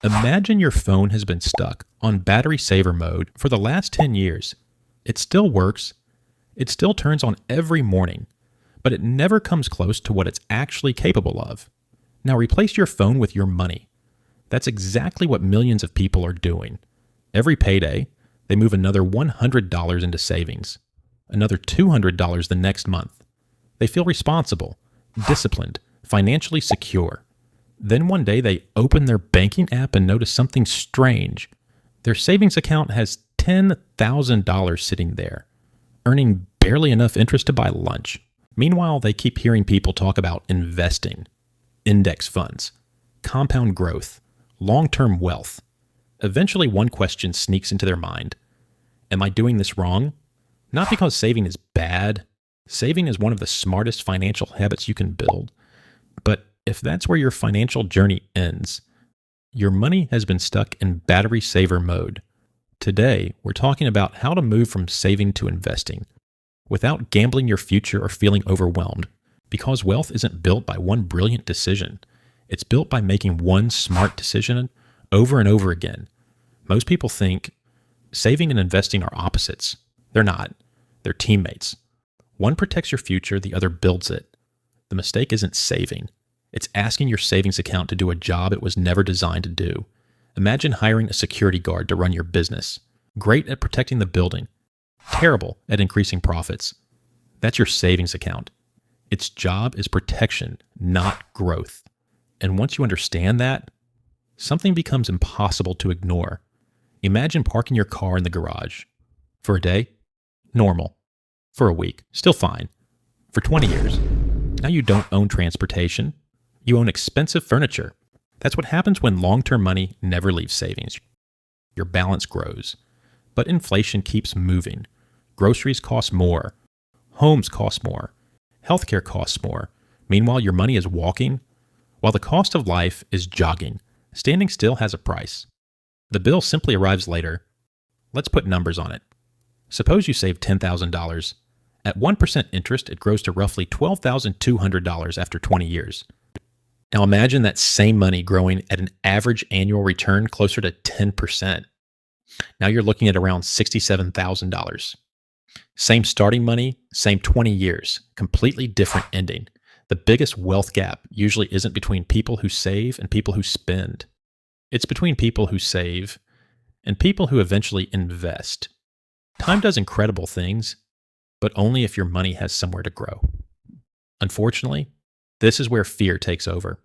Imagine your phone has been stuck on battery saver mode for the last 10 years. It still works, it still turns on every morning, but it never comes close to what it's actually capable of. Now replace your phone with your money. That's exactly what millions of people are doing. Every payday, they move another $100 into savings, another $200 the next month. They feel responsible, disciplined, financially secure. Then one day they open their banking app and notice something strange. Their savings account has $10,000 sitting there, earning barely enough interest to buy lunch. Meanwhile, they keep hearing people talk about investing, index funds, compound growth, long-term wealth. Eventually, one question sneaks into their mind. Am I doing this wrong? Not because saving is bad. Saving is one of the smartest financial habits you can build. But if that's where your financial journey ends, your money has been stuck in battery saver mode. Today, we're talking about how to move from saving to investing without gambling your future or feeling overwhelmed, because wealth isn't built by one brilliant decision. It's built by making one smart decision over and over again. Most people think saving and investing are opposites. They're not. They're teammates. One protects your future, the other builds it. The mistake isn't saving. It's asking your savings account to do a job it was never designed to do. Imagine hiring a security guard to run your business. Great at protecting the building. Terrible at increasing profits. That's your savings account. Its job is protection, not growth. And once you understand that, something becomes impossible to ignore. Imagine parking your car in the garage. For a day, normal. For a week, still fine. For 20 years, now you don't own transportation. You own expensive furniture. That's what happens when long-term money never leaves savings. Your balance grows. But inflation keeps moving. Groceries cost more. Homes cost more. Healthcare costs more. Meanwhile, your money is walking, while the cost of life is jogging. Standing still has a price. The bill simply arrives later. Let's put numbers on it. Suppose you save $10,000. At 1% interest, it grows to roughly $12,200 after 20 years. Now imagine that same money growing at an average annual return closer to 10%. Now you're looking at around $67,000. Same starting money, same 20 years, completely different ending. The biggest wealth gap usually isn't between people who save and people who spend. It's between people who save and people who eventually invest. Time does incredible things, but only if your money has somewhere to grow. Unfortunately, this is where fear takes over.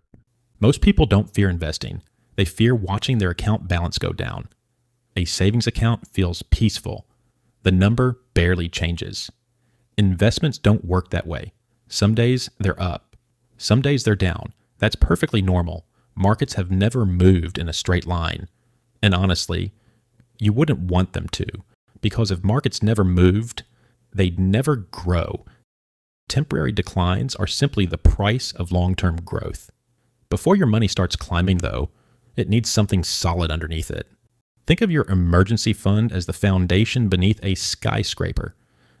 Most people don't fear investing. They fear watching their account balance go down. A savings account feels peaceful. The number barely changes. Investments don't work that way. Some days they're up. Some days they're down. That's perfectly normal. Markets have never moved in a straight line. And honestly, you wouldn't want them to, because if markets never moved, they'd never grow. Temporary declines are simply the price of long-term growth. Before your money starts climbing, though, it needs something solid underneath it. Think of your emergency fund as the foundation beneath a skyscraper.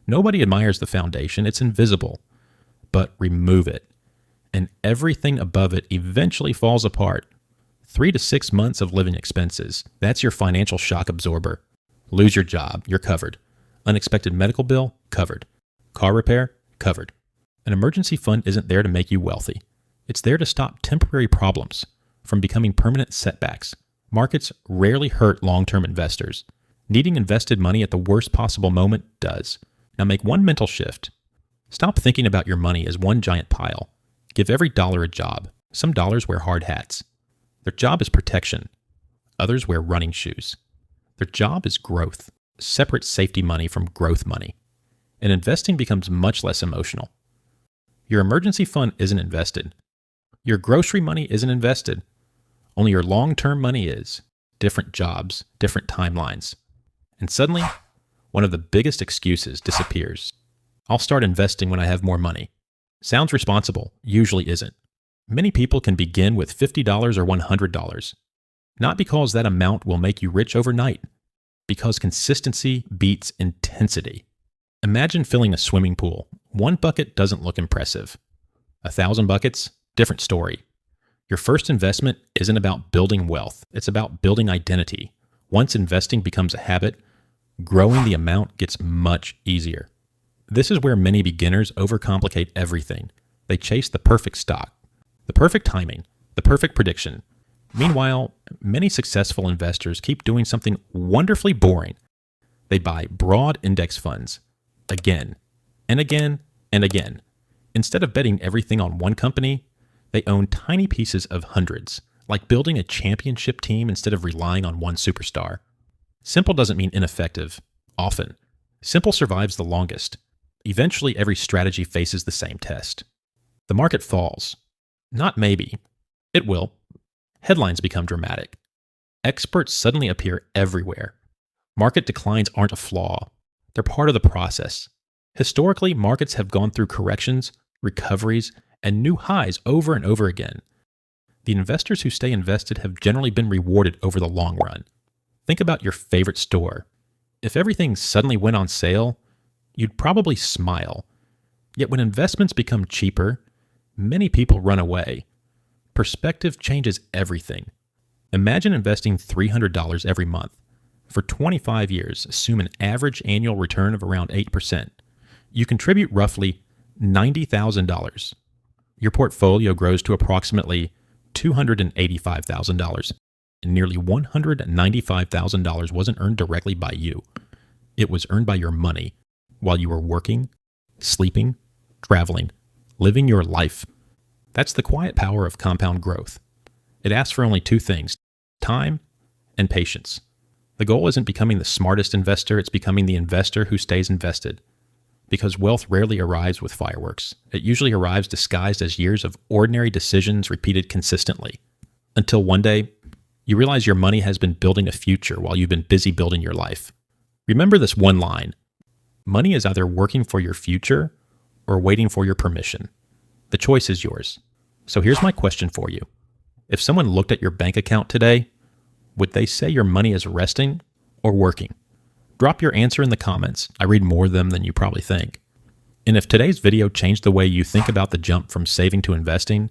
Nobody admires the foundation, it's invisible. But remove it, and everything above it eventually falls apart. 3 to 6 months of living expenses, that's your financial shock absorber. Lose your job, you're covered. Unexpected medical bill, covered. Car repair, covered. An emergency fund isn't there to make you wealthy. It's there to stop temporary problems from becoming permanent setbacks. Markets rarely hurt long-term investors. Needing invested money at the worst possible moment does. Now make one mental shift. Stop thinking about your money as one giant pile. Give every dollar a job. Some dollars wear hard hats. Their job is protection. Others wear running shoes. Their job is growth. Separate safety money from growth money. And investing becomes much less emotional. Your emergency fund isn't invested. Your grocery money isn't invested. Only your long-term money is. Different jobs, different timelines. And suddenly, one of the biggest excuses disappears. I'll start investing when I have more money. Sounds responsible, usually isn't. Many people can begin with $50 or $100. Not because that amount will make you rich overnight, because consistency beats intensity. Imagine filling a swimming pool. One bucket doesn't look impressive. 1,000 buckets, different story. Your first investment isn't about building wealth, it's about building identity. Once investing becomes a habit, growing the amount gets much easier. This is where many beginners overcomplicate everything. They chase the perfect stock, the perfect timing, the perfect prediction. Meanwhile, many successful investors keep doing something wonderfully boring. They buy broad index funds again and again and again. Instead of betting everything on one company, they own tiny pieces of hundreds, like building a championship team instead of relying on one superstar. Simple doesn't mean ineffective, often. Simple survives the longest. Eventually, every strategy faces the same test. The market falls. Not maybe. It will. Headlines become dramatic. Experts suddenly appear everywhere. Market declines aren't a flaw. They're part of the process. Historically, markets have gone through corrections, recoveries, and new highs over and over again. The investors who stay invested have generally been rewarded over the long run. Think about your favorite store. If everything suddenly went on sale, you'd probably smile. Yet when investments become cheaper, many people run away. Perspective changes everything. Imagine investing $300 every month. For 25 years, assume an average annual return of around 8%. You contribute roughly $90,000. Your portfolio grows to approximately $285,000. And nearly $195,000 wasn't earned directly by you. It was earned by your money while you were working, sleeping, traveling, living your life. That's the quiet power of compound growth. It asks for only two things: time and patience. The goal isn't becoming the smartest investor, it's becoming the investor who stays invested. Because wealth rarely arrives with fireworks. It usually arrives disguised as years of ordinary decisions repeated consistently. Until one day, you realize your money has been building a future while you've been busy building your life. Remember this one line: money is either working for your future or waiting for your permission. The choice is yours. So here's my question for you. If someone looked at your bank account today, would they say your money is resting or working? Drop your answer in the comments. I read more of them than you probably think. And if today's video changed the way you think about the jump from saving to investing,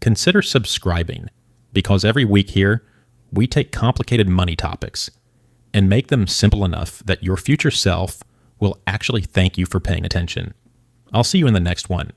consider subscribing, because every week here, we take complicated money topics and make them simple enough that your future self will actually thank you for paying attention. I'll see you in the next one.